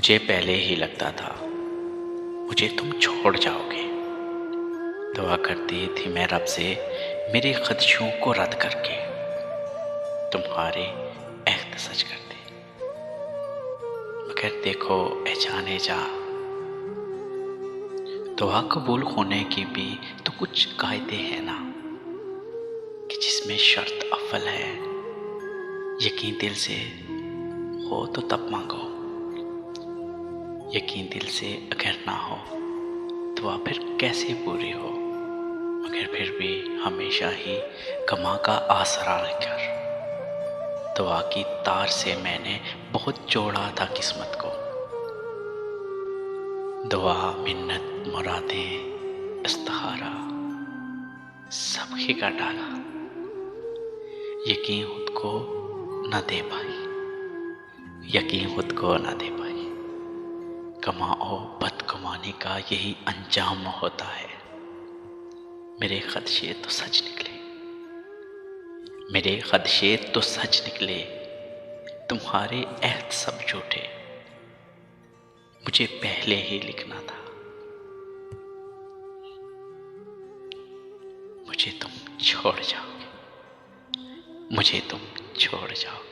मुझे पहले ही लगता था मुझे तुम छोड़ जाओगे। दुआ करती थी मैं रब से मेरी ख़दशों को रद्द करके तुम्हारे अहद सच करते। मगर देखो ए जाने जा, दुआ कबूल होने की भी तो कुछ कायदे हैं ना, कि जिसमें शर्त अव्वल है यकीन दिल से हो तो तब मांगो, यकीन दिल से अगर ना हो दुआ फिर कैसे पूरी हो। मगर फिर भी हमेशा ही कमा का आसरा लेकर दुआ की तार से मैंने बहुत जोड़ा था किस्मत को। दुआ मिन्नत मुरादें इस्तिखारा सब खिका डाला, यकीन खुद को न दे पाई, यकीन खुद को न दे पाई। कमाओ बदकमानी का यही अंजाम होता है। मेरे खदशे तो सच निकले, मेरे खदशे तो सच निकले, तुम्हारे अहद सब झूठे। मुझे पहले ही लिखना था, मुझे तुम छोड़ जाओगे, मुझे तुम छोड़ जाओगे।